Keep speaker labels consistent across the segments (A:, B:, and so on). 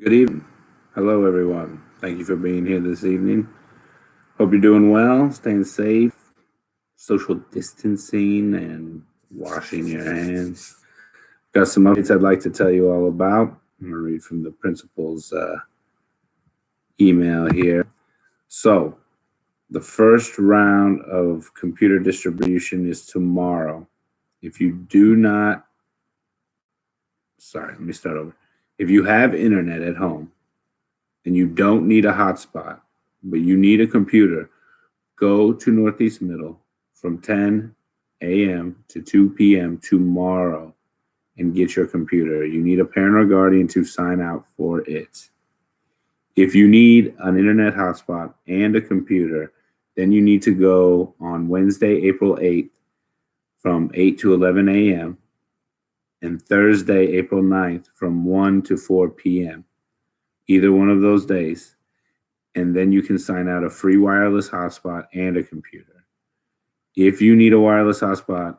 A: Good evening. Hello, everyone. Thank you for being here this evening. Hope you're doing well, staying safe, social distancing, and washing your hands. Got some updates I'd like to tell you all about. I'm going to read from the principal's email here. So, the first round of computer distribution is tomorrow. If you do not, sorry, let me start over. If you have internet at home and you don't need a hotspot, but you need a computer, go to Northeast Middle from 10 a.m. to 2 p.m. tomorrow and get your computer. You need a parent or guardian to sign out for it. If you need an internet hotspot and a computer, then you need to go on Wednesday, April 8th from 8 to 11 a.m. and Thursday, April 9th from 1 to 4 p.m. Either one of those days. And then you can sign out a free wireless hotspot and a computer. If you need a wireless hotspot,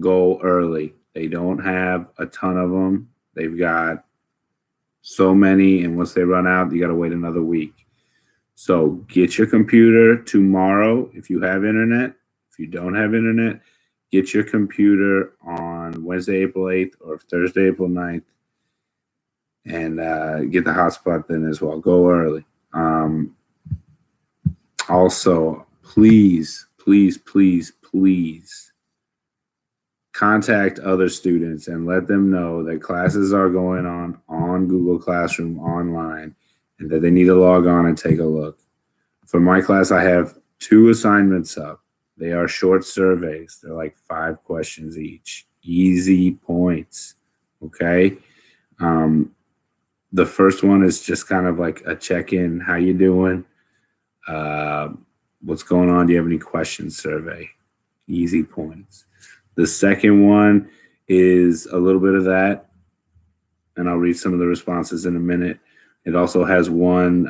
A: go early. They don't have a ton of them. They've got so many, and once they run out, you got to wait another week. So get your computer tomorrow if you have internet. If you don't have internet, get your computer on Wednesday, April 8th or Thursday, April 9th, and get the hotspot then as well. Go early. Also, please contact other students and let them know that classes are going on Google Classroom online and that they need to log on and take a look. For my class, I have 2 assignments up. They are short surveys. They're like 5 questions each. Easy points. Okay. The first one is just kind of like a check-in. How you doing? What's going on? Do you have any questions survey? Easy points. The second one is a little bit of that, and I'll read some of the responses in a minute. It also has one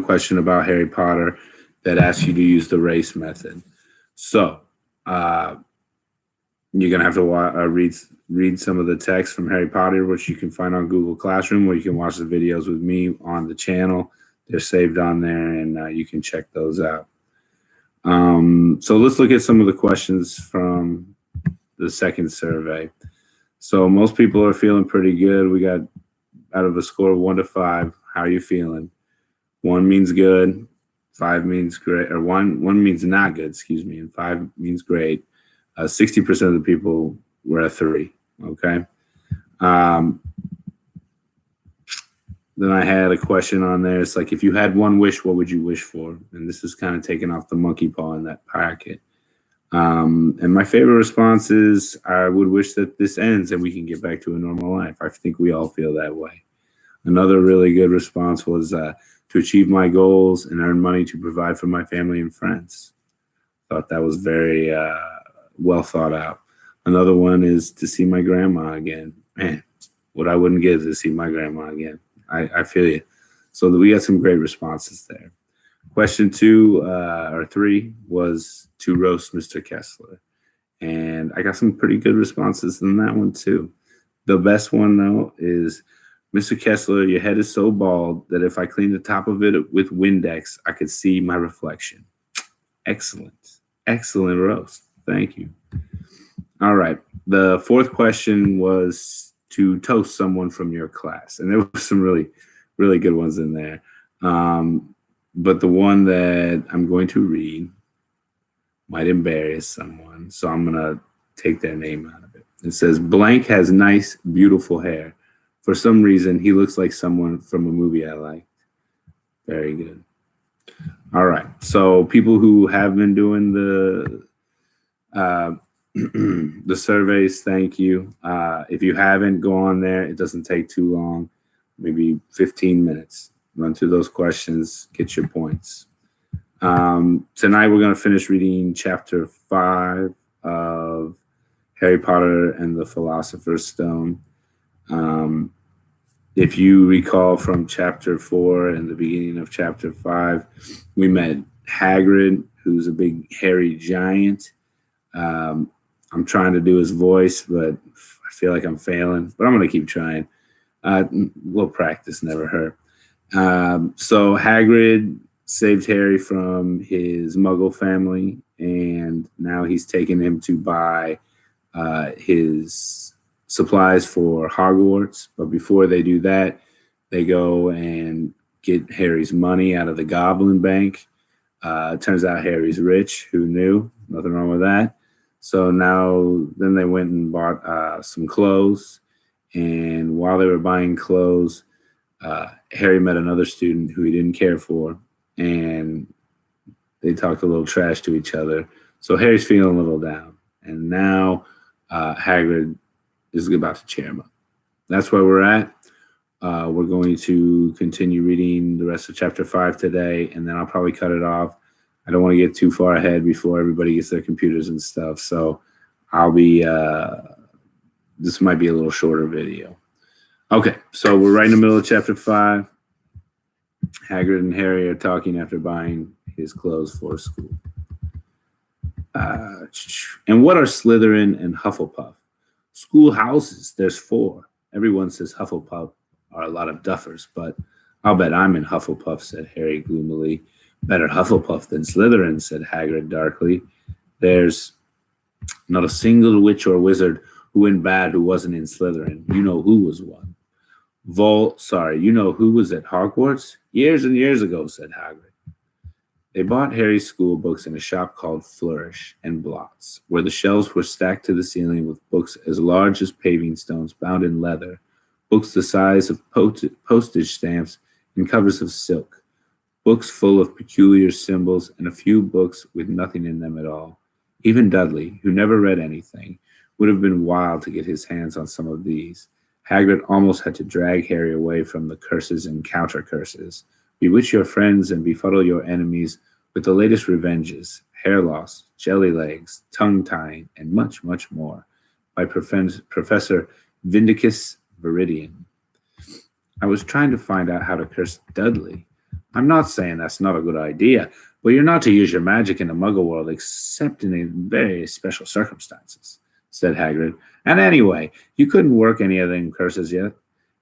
A: question about Harry Potter that asks you to use the race method. So you're going to have to read some of the text from Harry Potter, which you can find on Google Classroom, or you can watch the videos with me on the channel. They're saved on there, and you can check those out. So let's look at some of the questions from the second survey. So most people are feeling pretty good. We got out of a score of 1 to 5. How are you feeling? 1 means good, 5 means great, or one means not good, excuse me, and 5 means great. 60% of the people were at 3. Okay. Then I had a question on there. It's like, if you had one wish, what would you wish for? And this is kind of taking off the monkey paw in that packet. And my favorite response is, I would wish that this ends and we can get back to a normal life. I think we all feel that way. Another really good response was to achieve my goals and earn money to provide for my family and friends. Thought that was very well thought out. Another one is to see my grandma again. Man, what I wouldn't give to see my grandma again. I feel you. So we got some great responses there. Question 2 or 3 was to roast Mr. Kessler. And I got some pretty good responses in that one too. The best one though is, Mr. Kessler, your head is so bald that if I clean the top of it with Windex, I could see my reflection. Excellent. Excellent roast. Thank you. All right. The 4th question was to toast someone from your class. And there were some really, really good ones in there. But the one that I'm going to read might embarrass someone. So I'm going to take their name out of it. It says, blank has nice, beautiful hair. For some reason, he looks like someone from a movie I liked. Very good. All right. So people who have been doing the surveys, thank you. If you haven't, go on there. It doesn't take too long, maybe 15 minutes. Run through those questions, get your points. Tonight we're going to finish reading chapter 5 of Harry Potter and the Philosopher's Stone. If you recall from chapter 4 and the beginning of chapter 5, we met Hagrid, who's a big hairy giant. I'm trying to do his voice, but I feel like I'm failing, but I'm going to keep trying. Little practice never hurt. So Hagrid saved Harry from his Muggle family, and now he's taken him to buy his supplies for Hogwarts. But before they do that, they go and get Harry's money out of the Goblin Bank. Turns out Harry's rich. Who knew? Nothing wrong with that. So now, then they went and bought some clothes. And while they were buying clothes, Harry met another student who he didn't care for, and they talked a little trash to each other. So Harry's feeling a little down, and now Hagrid is about to cheer him up. That's where we're at. We're going to continue reading the rest of chapter 5 today, and then I'll probably cut it off. I don't want to get too far ahead before everybody gets their computers and stuff, so I'll be this might be a little shorter video. Okay, so we're right in the middle of chapter 5. Hagrid and Harry are talking after buying his clothes for school. And what are Slytherin and Hufflepuff? Schoolhouses, there's 4. Everyone says Hufflepuff are a lot of duffers, but I'll bet I'm in Hufflepuff, said Harry gloomily. Better Hufflepuff than Slytherin, said Hagrid darkly. There's not a single witch or wizard who went bad who wasn't in Slytherin. You know who was one. You know who was at Hogwarts? Years and years ago, said Hagrid. They bought Harry's school books in a shop called Flourish and Blots, where the shelves were stacked to the ceiling with books as large as paving stones bound in leather, books the size of postage stamps and covers of silk, books full of peculiar symbols, and a few books with nothing in them at all. Even Dudley, who never read anything, would have been wild to get his hands on some of these. Hagrid almost had to drag Harry away from the curses and counter-curses. Bewitch your friends and befuddle your enemies with the latest revenges, hair loss, jelly legs, tongue-tying, and much, much more, by Professor Vindicus Viridian. I was trying to find out how to curse Dudley. I'm not saying that's not a good idea, but you're not to use your magic in the Muggle world except in very special circumstances, said Hagrid. And anyway, you couldn't work any of them curses yet.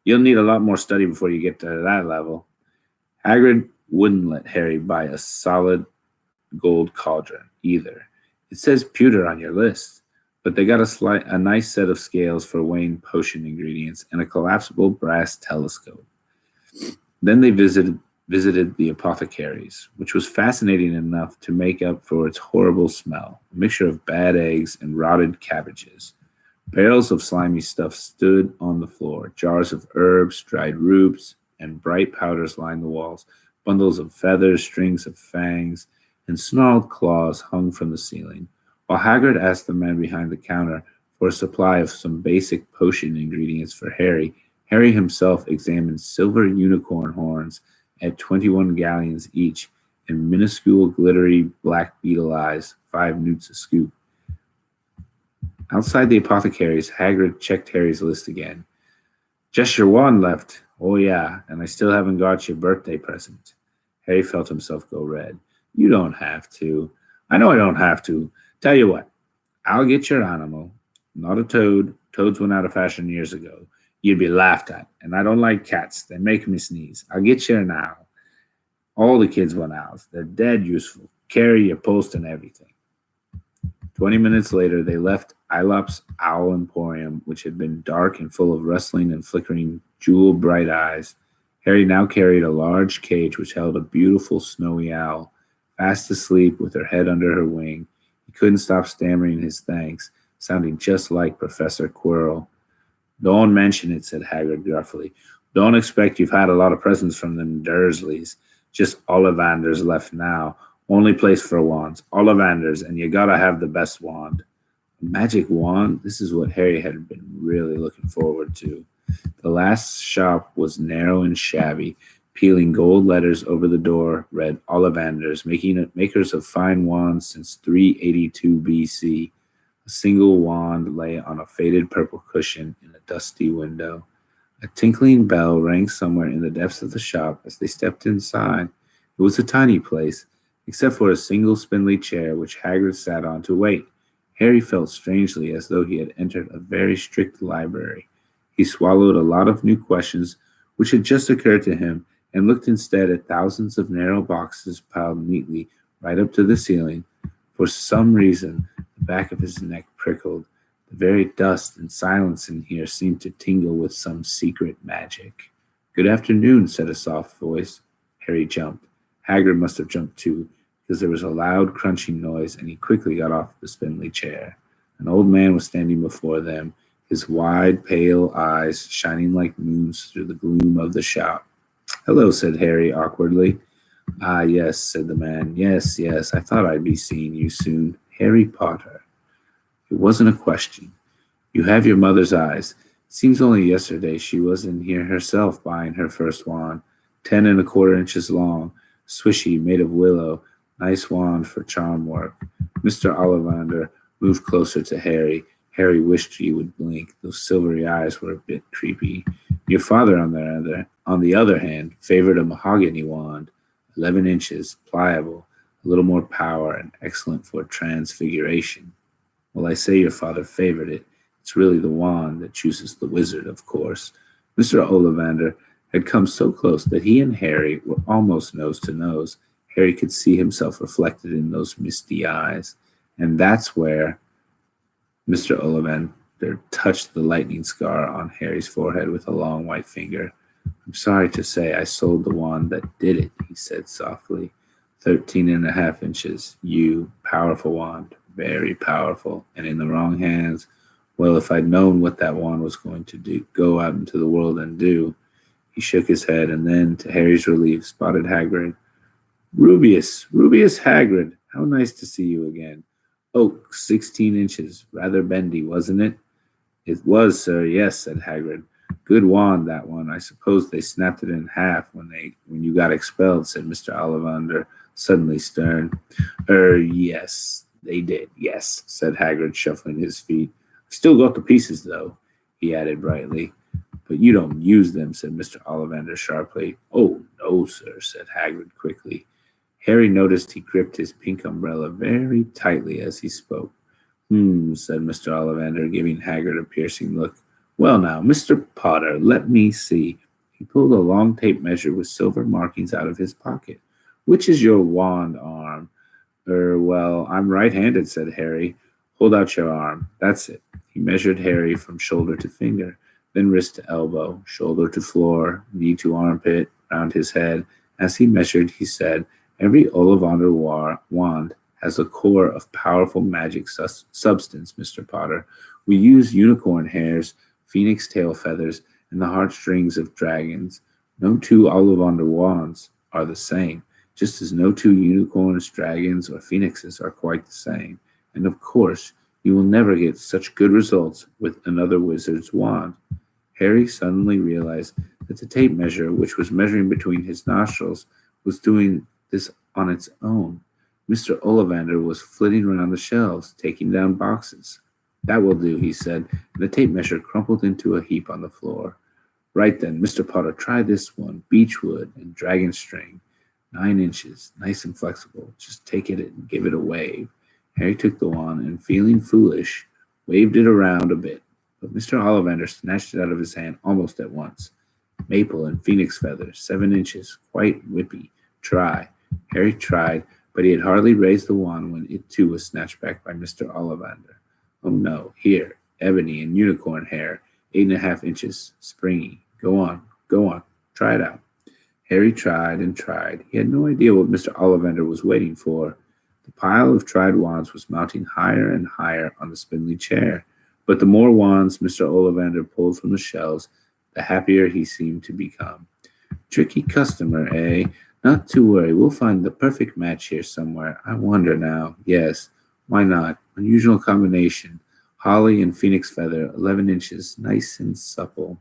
A: You'll need a lot more study before you get to that level. Hagrid wouldn't let Harry buy a solid gold cauldron either. It says pewter on your list, but they got a nice set of scales for weighing potion ingredients and a collapsible brass telescope. Then they visited the apothecary's, which was fascinating enough to make up for its horrible smell, a mixture of bad eggs and rotted cabbages. Barrels of slimy stuff stood on the floor. Jars of herbs, dried roots, and bright powders lined the walls. Bundles of feathers, strings of fangs, and snarled claws hung from the ceiling. While Hagrid asked the man behind the counter for a supply of some basic potion ingredients for Harry, Harry himself examined silver unicorn horns at 21 galleons each and minuscule glittery black beetle eyes, 5 newts a scoop. Outside the apothecary's, Hagrid checked Harry's list again. Just your wand left. Oh, yeah, and I still haven't got your birthday present. Harry felt himself go red. You don't have to. I know I don't have to. Tell you what, I'll get your animal. Not a toad. Toads went out of fashion years ago. You'd be laughed at, and I don't like cats. They make me sneeze. I'll get you an owl. All the kids want owls. They're dead useful. Carry your post and everything. 20 minutes later, they left Aelop's Owl Emporium, which had been dark and full of rustling and flickering jewel-bright eyes. Harry now carried a large cage which held a beautiful snowy owl, fast asleep with her head under her wing. He couldn't stop stammering his thanks, sounding just like Professor Quirrell. Don't mention it, said Hagrid gruffly. Don't expect you've had a lot of presents from them Dursleys. Just Ollivanders left now. Only place for wands. Ollivanders, and you gotta have the best wand. A magic wand? This is what Harry had been really looking forward to. The last shop was narrow and shabby. Peeling gold letters over the door read Ollivanders, makers of fine wands since 382 BC. A single wand lay on a faded purple cushion in a dusty window. A tinkling bell rang somewhere in the depths of the shop as they stepped inside. It was a tiny place, except for a single spindly chair which Hagrid sat on to wait. Harry felt strangely as though he had entered a very strict library. He swallowed a lot of new questions which had just occurred to him and looked instead at thousands of narrow boxes piled neatly right up to the ceiling. For some reason, the back of his neck prickled. The very dust and silence in here seemed to tingle with some secret magic. Good afternoon, said a soft voice. Harry jumped. Hagrid must have jumped too, because there was a loud crunching noise, and he quickly got off the spindly chair. An old man was standing before them, his wide, pale eyes shining like moons through the gloom of the shop. Hello, said Harry awkwardly. Ah, yes, said the man. Yes, yes, I thought I'd be seeing you soon. Harry Potter. It wasn't a question. You have your mother's eyes. It seems only yesterday she was in here herself buying her first wand, 10 1/4 inches long, swishy, made of willow, nice wand for charm work. Mr. Ollivander moved closer to Harry. Harry wished he would blink. Those silvery eyes were a bit creepy. Your father, on the other hand, favored a mahogany wand, 11 inches, pliable, a little more power, and excellent for transfiguration. Well, I say your father favored it. It's really the wand that chooses the wizard, of course. Mr. Ollivander had come so close that he and Harry were almost nose to nose. Harry could see himself reflected in those misty eyes. And that's where Mr. Ollivander touched the lightning scar on Harry's forehead with a long white finger. I'm sorry to say I sold the wand that did it, he said softly. 13 1/2 inches. Powerful wand. Very powerful. And in the wrong hands, well, if I'd known what that wand was going to do, go out into the world and do. He shook his head and then, to Harry's relief, spotted Hagrid. Rubeus Hagrid, how nice to see you again. Oak, 16 inches. Rather bendy, wasn't it? It was, sir, yes, said Hagrid. Good wand, that one. I suppose they snapped it in half when you got expelled, said Mr. Ollivander, suddenly stern. Yes, they did, yes, said Hagrid, shuffling his feet. I've still got the pieces, though, he added brightly. But you don't use them, said Mr. Ollivander sharply. Oh, no, sir, said Hagrid quickly. Harry noticed he gripped his pink umbrella very tightly as he spoke. Said Mr. Ollivander, giving Hagrid a piercing look. Well now, Mr. Potter, let me see. He pulled a long tape measure with silver markings out of his pocket. Which is your wand arm? Well, I'm right-handed, said Harry. Hold out your arm. That's it. He measured Harry from shoulder to finger, then wrist to elbow, shoulder to floor, knee to armpit, round his head. As he measured, he said, Every Ollivander wand has a core of powerful magic substance, Mr. Potter. We use unicorn hairs, phoenix tail feathers, and the heartstrings of dragons. No two Ollivander wands are the same, just as no two unicorns, dragons, or phoenixes are quite the same. And of course, you will never get such good results with another wizard's wand. Harry suddenly realized that the tape measure, which was measuring between his nostrils, was doing this on its own. Mr. Ollivander was flitting around the shelves, taking down boxes. That will do, he said, and the tape measure crumpled into a heap on the floor. Right then, Mr. Potter, try this one, beechwood and dragon string. 9 inches, nice and flexible. Just take it and give it a wave. Harry took the wand and, feeling foolish, waved it around a bit. But Mr. Ollivander snatched it out of his hand almost at once. Maple and phoenix feathers, 7 inches, quite whippy. Try. Harry tried, but he had hardly raised the wand when it too was snatched back by Mr. Ollivander. Oh no, here, ebony and unicorn hair, 8 1/2 inches, springy. Go on, try it out. Harry tried and tried. He had no idea what Mr. Ollivander was waiting for. The pile of tried wands was mounting higher and higher on the spindly chair. But the more wands Mr. Ollivander pulled from the shelves, the happier he seemed to become. Tricky customer, eh? Not to worry, we'll find the perfect match here somewhere. I wonder now. Yes, why not? Unusual combination. Holly and phoenix feather, 11 inches, nice and supple.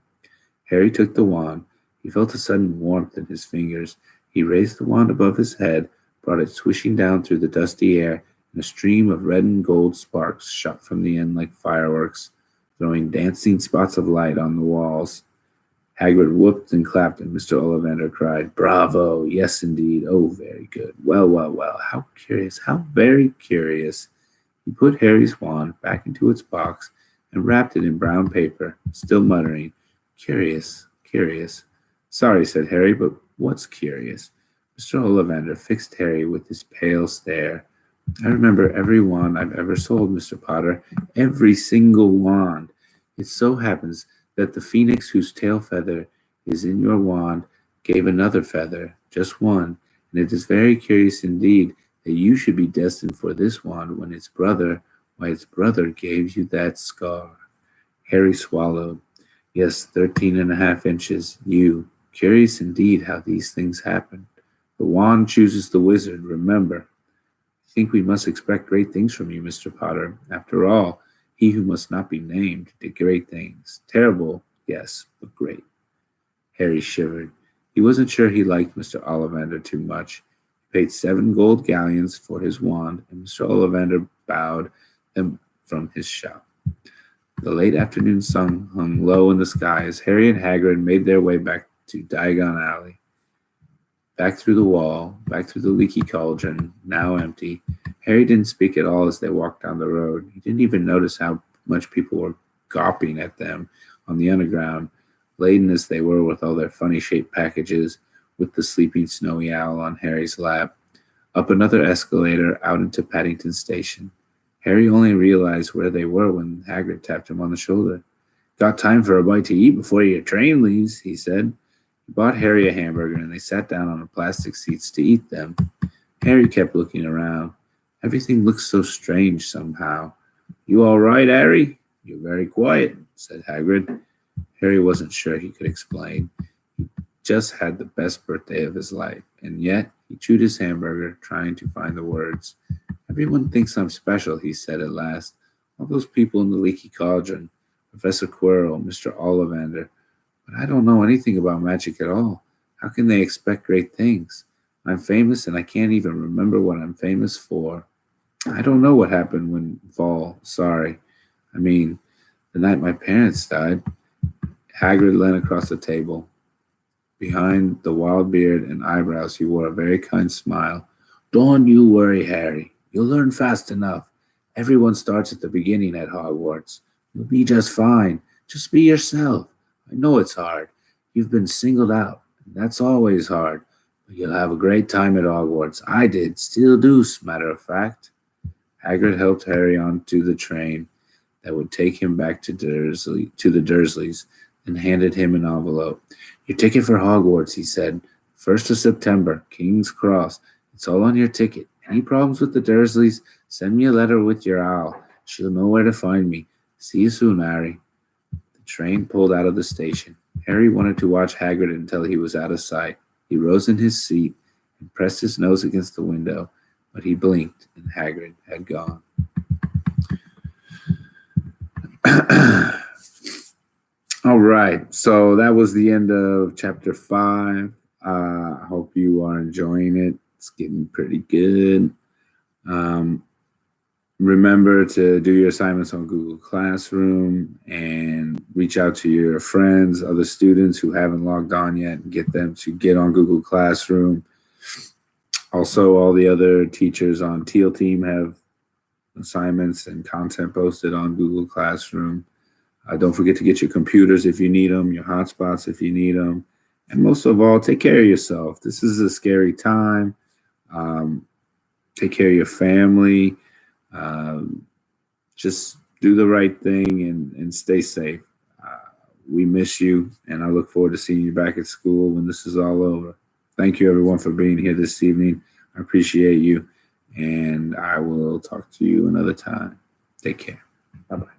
A: Harry took the wand. He felt a sudden warmth in his fingers. He raised the wand above his head, brought it swishing down through the dusty air, and a stream of red and gold sparks shot from the end like fireworks, throwing dancing spots of light on the walls. Hagrid whooped and clapped, and Mr. Ollivander cried, Bravo! Yes, indeed. Oh, very good. Well. How curious. How very curious. He put Harry's wand back into its box and wrapped it in brown paper, still muttering, Curious, curious. Sorry, said Harry, but what's curious? Mr. Ollivander fixed Harry with his pale stare. I remember every wand I've ever sold, Mr. Potter, every single wand. It so happens that the phoenix whose tail feather is in your wand gave another feather, just one, and it is very curious indeed that you should be destined for this wand when its brother gave you that scar. Harry swallowed. Yes, 13.5 inches. You. Curious indeed how these things happen. The wand chooses the wizard, remember. I think we must expect great things from you, Mr. Potter. After all, he who must not be named did great things. Terrible, yes, but great. Harry shivered. He wasn't sure he liked Mr. Ollivander too much. He paid 7 gold galleons for his wand, and Mr. Ollivander bowed them from his shop. The late afternoon sun hung low in the sky as Harry and Hagrid made their way back to Diagon Alley. Back through the wall, back through the leaky cauldron, now empty. Harry didn't speak at all as they walked down the road. He didn't even notice how much people were gawping at them on the underground, laden as they were with all their funny-shaped packages, with the sleeping snowy owl on Harry's lap. Up another escalator, out into Paddington Station. Harry only realized where they were when Hagrid tapped him on the shoulder. Got time for a bite to eat before your train leaves, he said. He bought Harry a hamburger, and they sat down on the plastic seats to eat them. Harry kept looking around. Everything looked so strange somehow. You all right, Harry? You're very quiet, said Hagrid. Harry wasn't sure he could explain. He just had the best birthday of his life, and yet he chewed his hamburger, trying to find the words. Everyone thinks I'm special, he said at last. All those people in the leaky cauldron, Professor Quirrell, Mr. Ollivander. But I don't know anything about magic at all. How can they expect great things? I'm famous, and I can't even remember what I'm famous for. I don't know what happened when the night my parents died. Hagrid leaned across the table. Behind the wild beard and eyebrows, he wore a very kind smile. Don't you worry, Harry. You'll learn fast enough. Everyone starts at the beginning at Hogwarts. You'll be just fine. Just be yourself. I know it's hard. You've been singled out, and that's always hard. But you'll have a great time at Hogwarts. I did. Still do, matter of fact. Hagrid helped Harry onto the train that would take him back to the Dursleys, and handed him an envelope. Your ticket for Hogwarts, he said. 1st of September, King's Cross. It's all on your ticket. Any problems with the Dursleys? Send me a letter with your owl. She'll know where to find me. See you soon, Harry. The train pulled out of the station. Harry wanted to watch Hagrid until he was out of sight. He rose in his seat and pressed his nose against the window, but he blinked and Hagrid had gone. All right, so that was the end of chapter 5. I hope you are enjoying it. It's getting pretty good. Remember to do your assignments on Google Classroom and reach out to your friends, other students who haven't logged on yet, and get them to get on Google Classroom. Also, all the other teachers on Teal Team have assignments and content posted on Google Classroom. Don't forget to get your computers if you need them, your hotspots if you need them. And most of all, take care of yourself. This is a scary time. Take care of your family. Just do the right thing and stay safe. We miss you, and I look forward to seeing you back at school when this is all over. Thank you, everyone, for being here this evening. I appreciate you, and I will talk to you another time. Take care. Bye-bye.